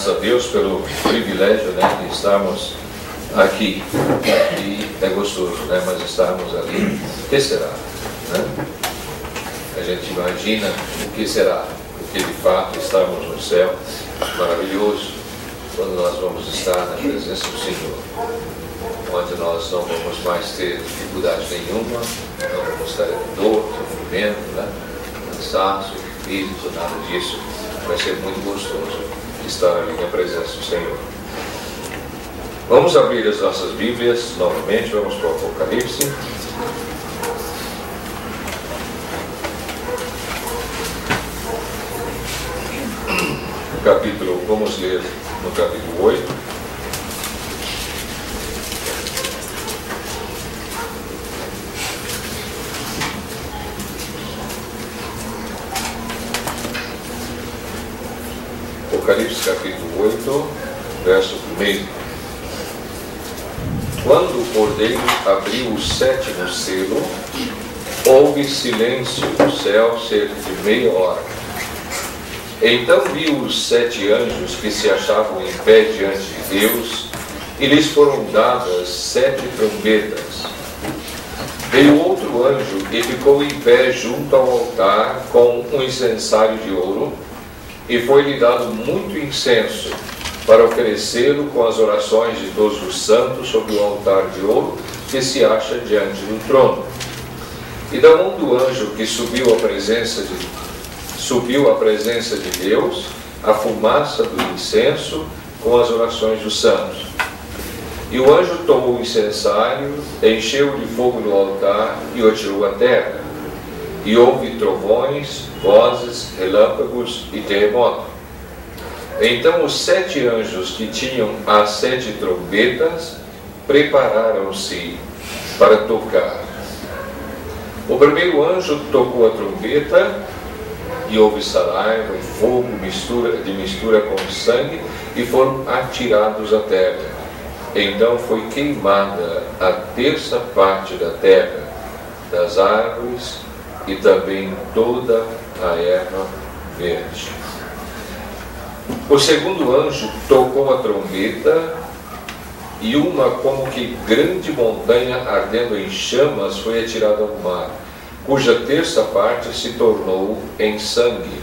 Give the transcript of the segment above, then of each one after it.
graças a Deus pelo privilégio, né, de estarmos aqui. E é gostoso, né, mas estarmos ali. O que será? Né? A gente imagina o que será, porque de fato estamos no céu maravilhoso, quando nós vamos estar na presença do Senhor, onde nós não vamos mais ter dificuldade nenhuma, não vamos ter dor, sofrimento, né, cansaço físico, nada disso. Vai ser muito gostoso estar ali na presença do Senhor. Vamos abrir as nossas Bíblias novamente, vamos para o Apocalipse. Vamos ler no capítulo 8. Apocalipse capítulo 8, verso 1. Quando o cordeiro abriu o sétimo selo, houve silêncio no céu cerca de meia hora. Então viu os 7 anjos que se achavam em pé diante de Deus, e lhes foram dadas 7 trombetas. Veio outro anjo e ficou em pé junto ao altar com um incensário de ouro, e foi-lhe dado muito incenso para oferecê-lo com as orações de todos os santos sobre o altar de ouro que se acha diante do trono. E da mão do anjo que subiu à presença de Deus a fumaça do incenso com as orações dos santos. E o anjo tomou o incensário, encheu de fogo no altar e o atirou à terra. E houve trovões, vozes, relâmpagos e terremoto. Então os 7 anjos que tinham as 7 trombetas prepararam-se para tocar. O primeiro anjo tocou a trombeta, e houve saliva e fogo de mistura com sangue, e foram atirados à terra. Então foi queimada a terça parte da terra, das árvores e também toda a erva verde. O segundo anjo tocou a trombeta, e uma como que grande montanha ardendo em chamas foi atirada ao mar, cuja terça parte se tornou em sangue.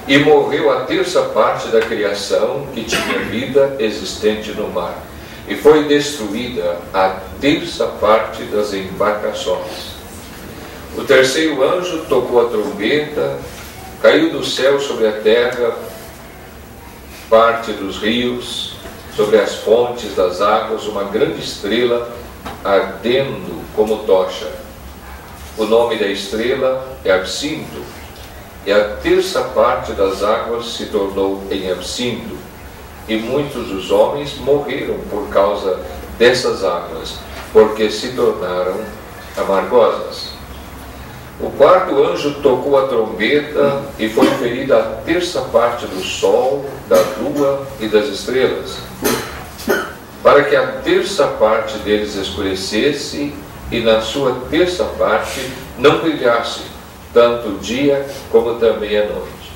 E morreu a terça parte da criação que tinha vida existente no mar. E foi destruída a terça parte das embarcações. O terceiro anjo tocou a trombeta, caiu do céu sobre a terra parte dos rios, sobre as fontes das águas, uma grande estrela ardendo como tocha. O nome da estrela é Absinto, e a terça parte das águas se tornou em absinto, e muitos dos homens morreram por causa dessas águas, porque se tornaram amargosas. O quarto anjo tocou a trombeta, e foi ferida a terça parte do sol, da lua e das estrelas, para que a terça parte deles escurecesse, e na sua terça parte não brilhasse, tanto o dia como também a noite.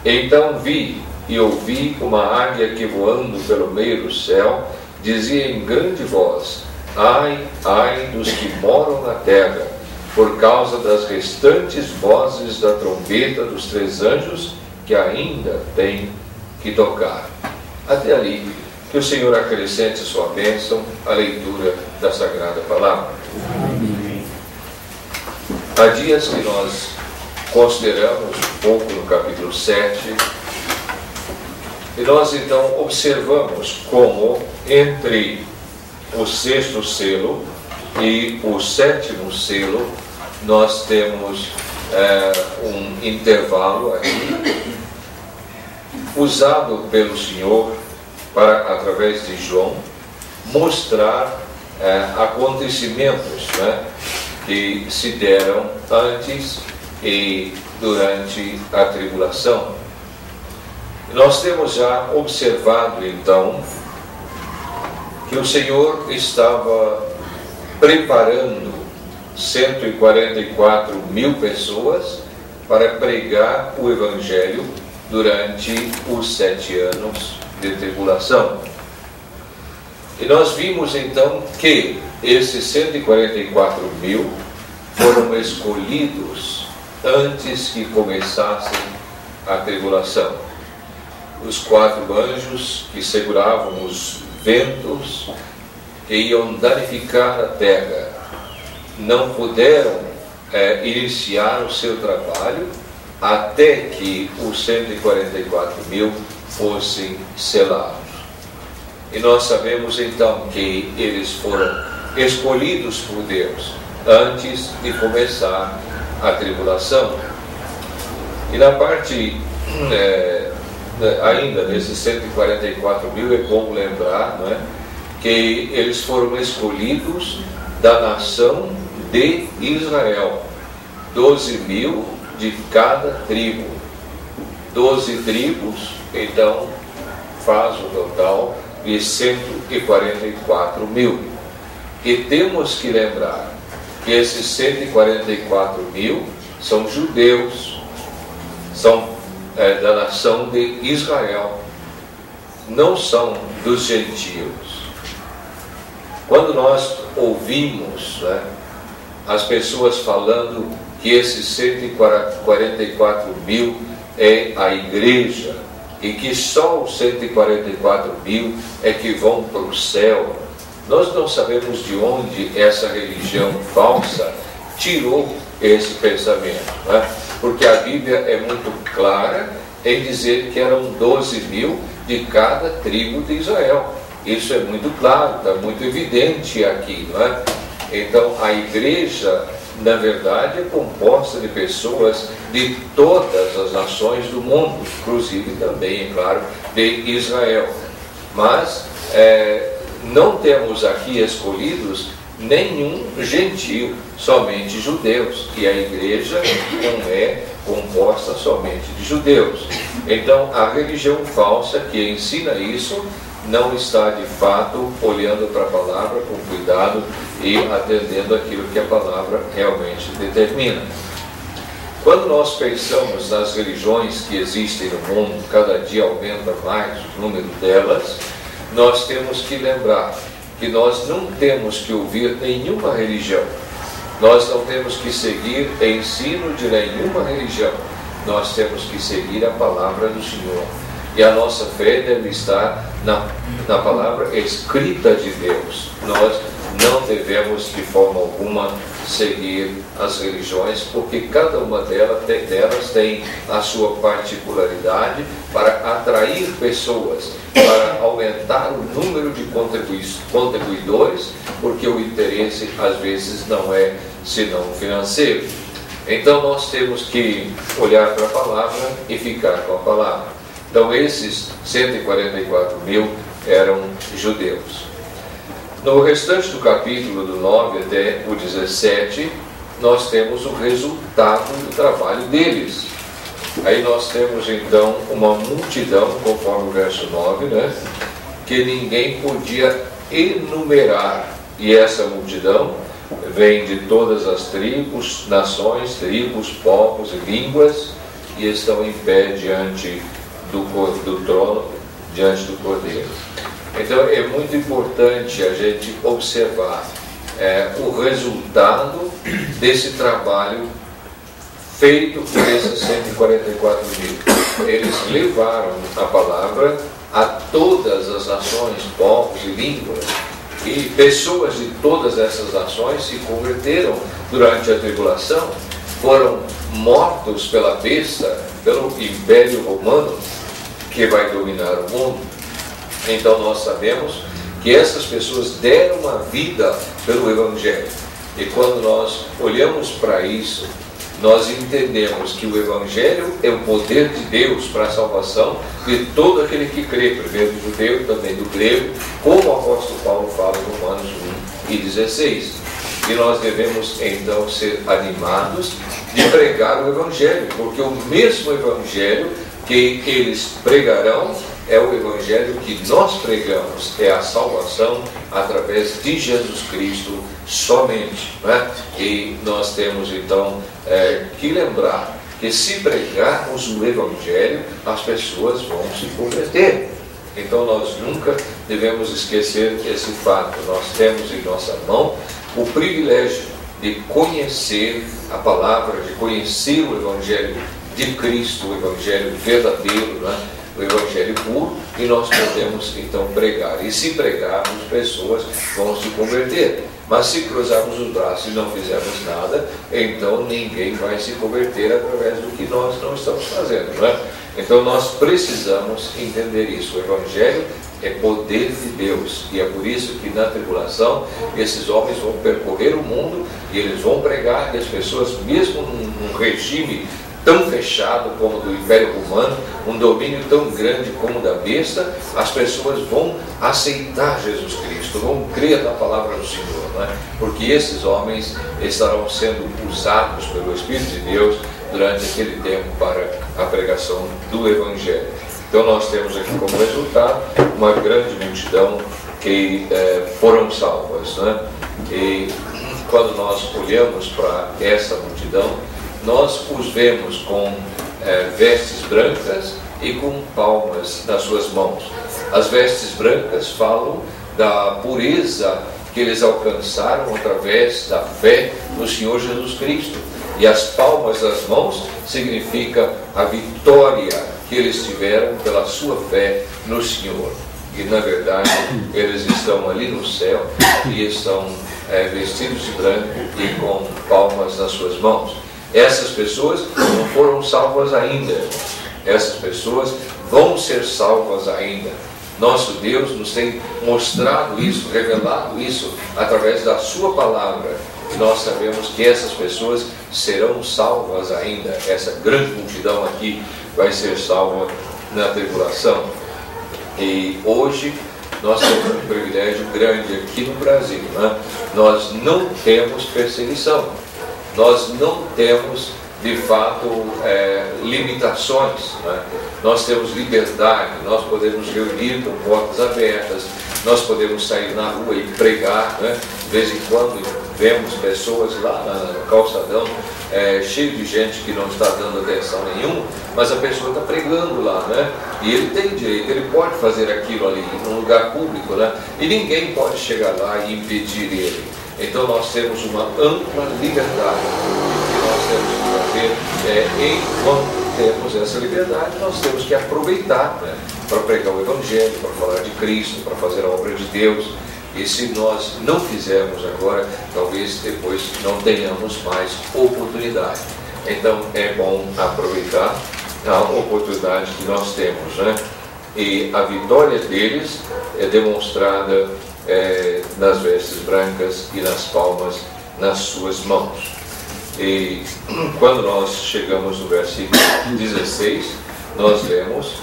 Então vi e ouvi uma águia que, voando pelo meio do céu, dizia em grande voz: ai, ai dos que moram na terra, por causa das restantes vozes da trombeta dos 3 anjos que ainda têm que tocar. Até ali. Que o Senhor acrescente sua bênção à leitura da Sagrada Palavra. Há dias que nós consideramos um pouco no capítulo 7, e nós então observamos como entre o 6º selo e o 7º selo nós temos um intervalo aqui, usado pelo Senhor para, através de João, mostrar acontecimentos, né, que se deram antes e durante a tribulação. Nós temos já observado, então, que o Senhor estava preparando 144 mil pessoas para pregar o Evangelho durante os 7 anos de tribulação. E nós vimos então que esses 144 mil foram escolhidos antes que começasse a tribulação. Os 4 anjos que seguravam os ventos que iam danificar a terra não puderam iniciar o seu trabalho até que os 144 mil fossem selados. E nós sabemos então que eles foram escolhidos por Deus antes de começar a tribulação. E na parte ainda desses 144 mil é bom lembrar, não é, que eles foram escolhidos da nação de Israel, 12 mil de cada tribo. 12 tribos, então faz o total de 144 mil. E temos que lembrar que esses 144 mil são judeus, são da nação de Israel, não são dos gentios. Quando nós ouvimos, né, as pessoas falando que esses 144 mil é a igreja e que só os 144 mil é que vão para o céu, nós não sabemos de onde essa religião falsa tirou esse pensamento, né? Porque a Bíblia é muito clara em dizer que eram 12 mil de cada tribo de Israel. Isso é muito claro, está muito evidente aqui, não é? Então a igreja, na verdade, é composta de pessoas de todas as nações do mundo, inclusive também, é claro, de Israel. Mas não temos aqui escolhidos nenhum gentio, somente judeus, e a igreja não é composta somente de judeus. Então a religião falsa que ensina isso não está de fato olhando para a palavra com cuidado e atendendo aquilo que a palavra realmente determina. Quando nós pensamos nas religiões que existem no mundo, cada dia aumenta mais o número delas, nós temos que lembrar que nós não temos que ouvir nenhuma religião, nós não temos que seguir ensino de nenhuma religião, nós temos que seguir a palavra do Senhor. E a nossa fé deve estar na palavra escrita de Deus. Nós não devemos de forma alguma seguir as religiões, porque cada uma delas tem a sua particularidade para atrair pessoas, para aumentar o número de contribuidores, porque o interesse às vezes não é senão financeiro. Então nós temos que olhar para a palavra e ficar com a palavra. Então esses 144 mil eram judeus. No restante do capítulo, do 9 até o 17, nós temos o resultado do trabalho deles. Aí nós temos então uma multidão, conforme o verso 9, né, que ninguém podia enumerar. E essa multidão vem de todas as tribos, nações, tribos, povos e línguas, e estão em pé diante do trono, diante do Cordeiro. Então é muito importante a gente observar o resultado desse trabalho feito por esses 144 mil. Eles levaram a palavra a todas as nações, povos e línguas, e pessoas de todas essas nações se converteram durante a tribulação, foram mortos pela besta, pelo Império Romano, que vai dominar o mundo. Então nós sabemos que essas pessoas deram uma vida pelo Evangelho. E quando nós olhamos para isso, nós entendemos que o Evangelho é o poder de Deus para a salvação de todo aquele que crê, primeiro do judeu e também do grego, como o apóstolo Paulo fala em Romanos 1 e 16. E nós devemos então ser animados de pregar o Evangelho, porque o mesmo Evangelho que eles pregarão é o Evangelho que nós pregamos, é a salvação através de Jesus Cristo somente, né? E nós temos então que lembrar que se pregarmos o Evangelho, as pessoas vão se converter. Então nós nunca devemos esquecer esse fato. Nós temos em nossa mão o privilégio de conhecer a palavra, de conhecer o Evangelho de Cristo, o Evangelho verdadeiro, né? O Evangelho puro, e nós podemos então pregar. E se pregarmos, pessoas vão se converter. Mas se cruzarmos os braços e não fizermos nada, então ninguém vai se converter através do que nós não estamos fazendo, não é? Então nós precisamos entender isso. O Evangelho é poder de Deus, e é por isso que na tribulação esses homens vão percorrer o mundo e eles vão pregar, e as pessoas, mesmo num regime tão fechado como o do Império Romano, um domínio tão grande como o da besta, as pessoas vão aceitar Jesus Cristo, vão crer na palavra do Senhor, não é? Porque esses homens estarão sendo usados pelo Espírito de Deus durante aquele tempo para a pregação do Evangelho. Então nós temos aqui como resultado uma grande multidão que foram salvas, né? E quando nós olhamos para essa multidão, nós os vemos com vestes brancas e com palmas nas suas mãos. As vestes brancas falam da pureza que eles alcançaram através da fé no Senhor Jesus Cristo. E as palmas das mãos significa a vitória que eles tiveram pela sua fé no Senhor. E na verdade eles estão ali no céu e estão vestidos de branco e com palmas nas suas mãos. Essas pessoas não foram salvas ainda, irmãos. Essas pessoas vão ser salvas ainda. Nosso Deus nos tem mostrado isso, revelado isso através da sua palavra. E nós sabemos que essas pessoas serão salvas ainda. Essa grande multidão aqui vai ser salva na tribulação. E hoje nós temos um privilégio grande aqui no Brasil, né? Nós não temos perseguição. Nós não temos, de fato, limitações, né? Nós temos liberdade, nós podemos reunir com portas abertas, nós podemos sair na rua e pregar, né? De vez em quando vemos pessoas lá no calçadão, cheio de gente que não está dando atenção nenhuma, mas a pessoa está pregando lá, né? E ele tem direito, ele pode fazer aquilo ali, num lugar público, né? E ninguém pode chegar lá e impedir ele. Então nós temos uma ampla liberdade. O que nós temos que fazer enquanto temos essa liberdade, nós temos que aproveitar, né, para pregar o Evangelho, para falar de Cristo, para fazer a obra de Deus. E se nós não fizermos agora, talvez depois não tenhamos mais oportunidade. Então é bom aproveitar a oportunidade que nós temos, né? E a vitória deles é demonstrada nas vestes brancas e nas palmas nas suas mãos. E quando nós chegamos no versículo 16, nós lemos: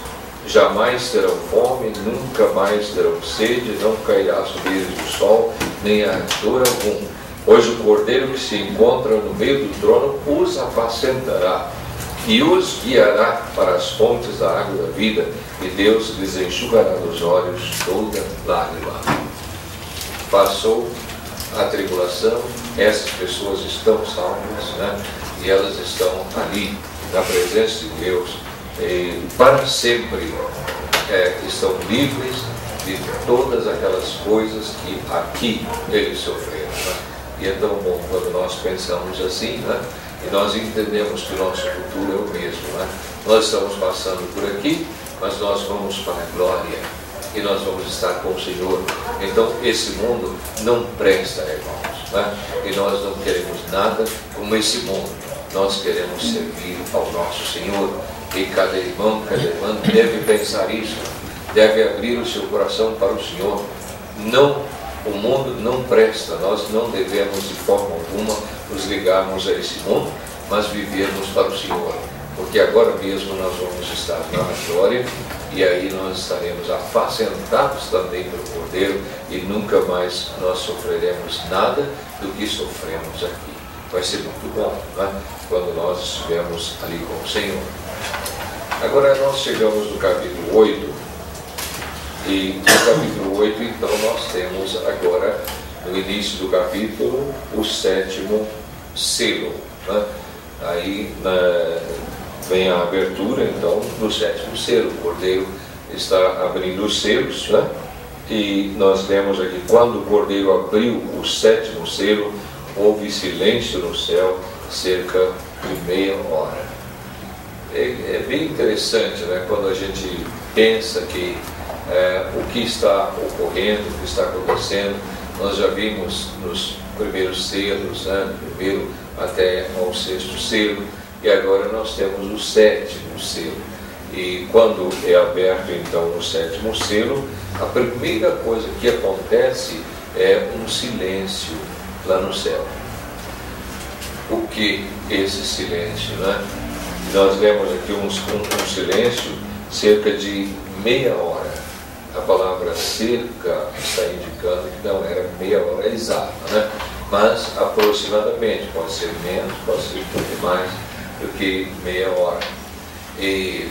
jamais terão fome, nunca mais terão sede, não cairá sobre eles o sol, nem ardor algum, pois o cordeiro que se encontra no meio do trono os apacentará e os guiará para as fontes da água da vida, e Deus lhes enxugará dos olhos toda lágrima. Passou a tribulação, essas pessoas estão salvas, né? E elas estão ali na presença de Deus e para sempre estão livres de todas aquelas coisas que aqui eles sofreram, né? E é tão bom quando nós pensamos assim, né? E nós entendemos que o nosso futuro é o mesmo, né? Nós estamos passando por aqui, mas nós vamos para a glória. E nós vamos estar com o Senhor. Então esse mundo não presta, irmãos, né? E nós não queremos nada como esse mundo. Nós queremos servir ao nosso Senhor. E cada irmão, cada irmã deve pensar isso, deve abrir o seu coração para o Senhor. Não, o mundo não presta. Nós não devemos de forma alguma nos ligarmos a esse mundo, mas vivermos para o Senhor. Porque agora mesmo nós vamos estar na glória, e aí nós estaremos apacentados também pelo Cordeiro, e nunca mais nós sofreremos nada do que sofremos aqui. Vai ser muito bom, né? Quando nós estivermos ali com o Senhor. Agora nós chegamos no capítulo 8, e no capítulo 8 então nós temos agora, no início do capítulo, o 7º selo, né? Aí vem a abertura então do 7º selo. O Cordeiro está abrindo os selos, né? E nós lemos aqui, quando o Cordeiro abriu o 7º selo, houve silêncio no céu cerca de meia hora. É bem interessante, né? Quando a gente pensa que o que está ocorrendo, o que está acontecendo, nós já vimos nos primeiros selos, né? Do primeiro até ao 6º selo, e agora nós temos o 7º selo. E quando é aberto então o 7º selo, a primeira coisa que acontece é um silêncio lá no céu. O que esse silêncio, né? Nós lemos aqui um silêncio cerca de meia hora. A palavra cerca está indicando que não era meia hora exata, né? Mas aproximadamente, pode ser menos, pode ser um pouco mais do que meia hora. E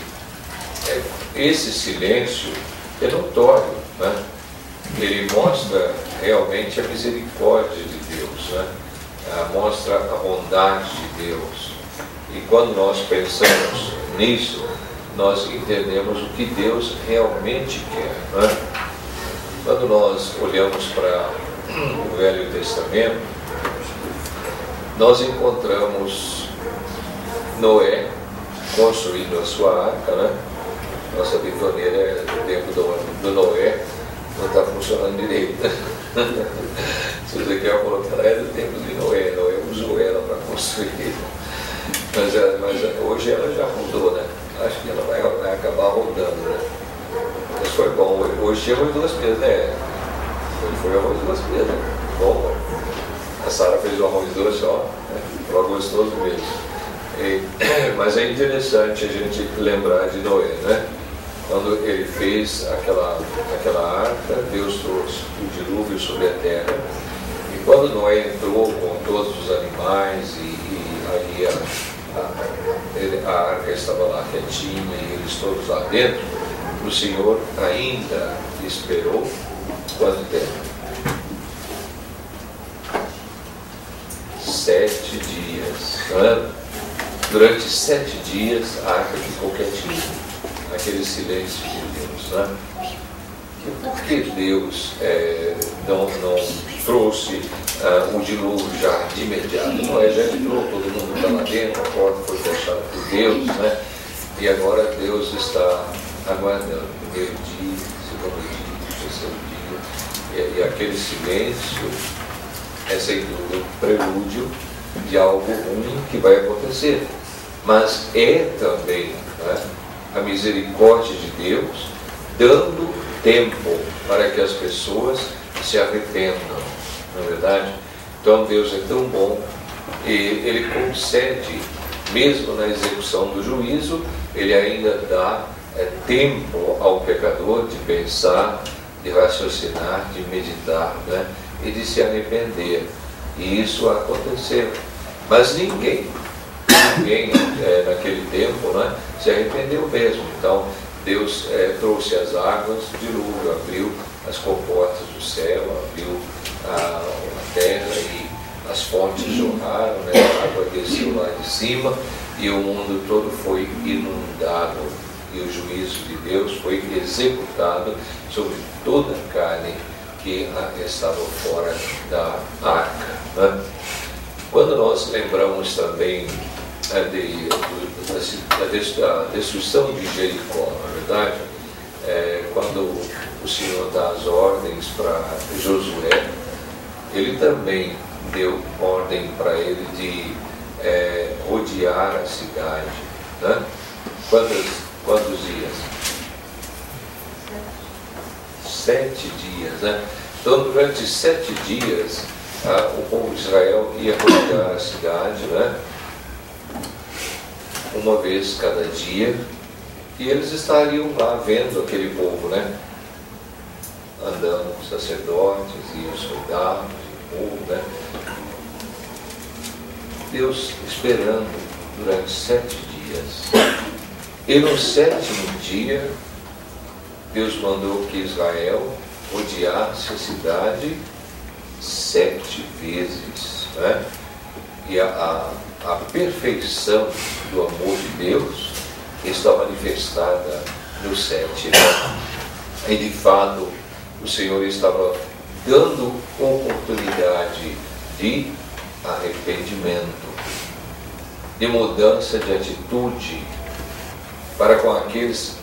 esse silêncio é notório, né? Ele mostra realmente a misericórdia de Deus, né? Mostra a bondade de Deus. E quando nós pensamos nisso, nós entendemos o que Deus realmente quer, né? Quando nós olhamos para o Velho Testamento, nós encontramos Noé construindo a sua arca, né? Nossa bitoneira é do tempo do Noé, não está funcionando direito. Se você quer colocar ela, é do tempo de Noé. Noé usou ela para construir. Mas hoje ela já rodou, né? Acho que ela vai acabar rodando, né? Mas foi bom. Hoje tinha arroz 2 meses, né? Hoje foi arroz 2 meses, né? Bom, a Sara fez o arroz 2 só, né? Ela gostoso mesmo. Mas é interessante a gente lembrar de Noé, né? Quando ele fez aquela arca, Deus trouxe o dilúvio sobre a terra. E quando Noé entrou com todos os animais e aí a arca estava lá quietinha e eles todos lá dentro, o Senhor ainda esperou quanto tempo? 7 dias. Né? Durante 7 dias a arca ficou quietinha, aquele silêncio de Deus. Né? E por que Deus não trouxe o dilúvio já de imediato? Noé já entrou, todo mundo está lá dentro, a porta foi fechada por Deus, né? E agora Deus está aguardando o primeiro dia, o segundo dia, o terceiro dia, e aquele silêncio é sem dúvida um prelúdio de algo ruim que vai acontecer. Mas é também, né, a misericórdia de Deus dando tempo para que as pessoas se arrependam, não é verdade? Então Deus é tão bom e Ele concede, mesmo na execução do juízo, Ele ainda dá tempo ao pecador de pensar, de raciocinar, de meditar, né, e de se arrepender. E isso aconteceu. Mas ninguém naquele tempo, né, se arrependeu mesmo. Então Deus trouxe as águas, dilúvio, abriu as comportas do céu, abriu a terra e as fontes jorraram, né, a água desceu lá de cima e o mundo todo foi inundado e o juízo de Deus foi executado sobre toda a carne que estava fora da arca. Né? Quando nós lembramos também da destruição de Jericó, na verdade, quando o Senhor dá as ordens para Josué, ele também deu ordem para ele de rodear a cidade. Né? Quantos dias? 7 dias. Né? Então, durante 7 dias, o povo de Israel ia rodear a cidade, né? Uma vez cada dia, e eles estariam lá vendo aquele povo, né? Andando os sacerdotes e os soldados e o povo, né? Deus esperando durante 7 dias. E no 7º dia, Deus mandou que Israel rodeasse a cidade 7 vezes, né? E a perfeição do amor de Deus está manifestada no 7. Né? E de fato, o Senhor estava dando oportunidade de arrependimento, de mudança de atitude para com aqueles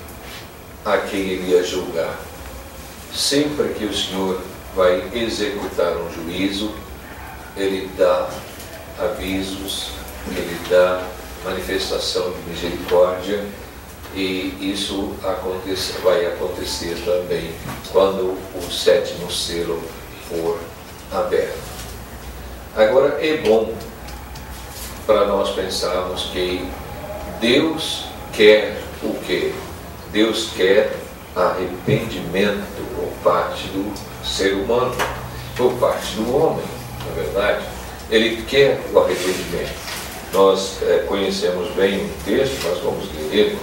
a quem ele ia julgar. Sempre que o Senhor vai executar um juízo, ele dá avisos, ele dá manifestação de misericórdia, e isso vai acontecer também quando o 7º selo for aberto. Agora, é bom para nós pensarmos que Deus quer o quê? Deus quer arrependimento por parte do ser humano, por parte do homem, na verdade. Ele quer o arrependimento. Nós conhecemos bem um texto, nós vamos ler ele.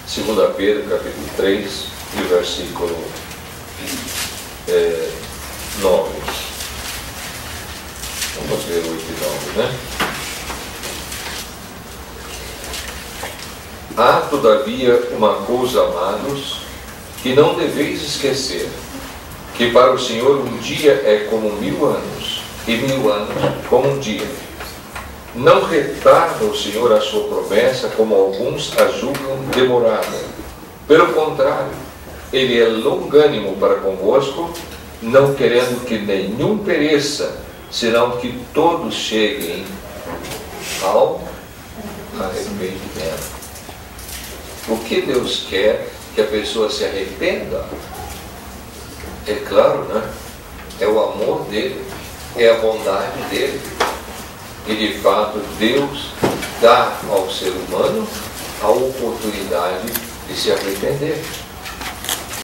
Segunda Pedro, capítulo 3, e o versículo 9. Vamos ler 8 e 9, né? Há, todavia, uma coisa, amados, que não deveis esquecer, que para o Senhor um dia é como 1000 anos, e 1000 anos como um dia. Não retarda o Senhor a sua promessa, como alguns a julgam demorada. Pelo contrário, Ele é longânimo para convosco, não querendo que nenhum pereça, senão que todos cheguem ao arrependimento. O que Deus quer? Que a pessoa se arrependa? É claro, né? É o amor dele, é a bondade dele. E de fato Deus dá ao ser humano a oportunidade de se arrepender.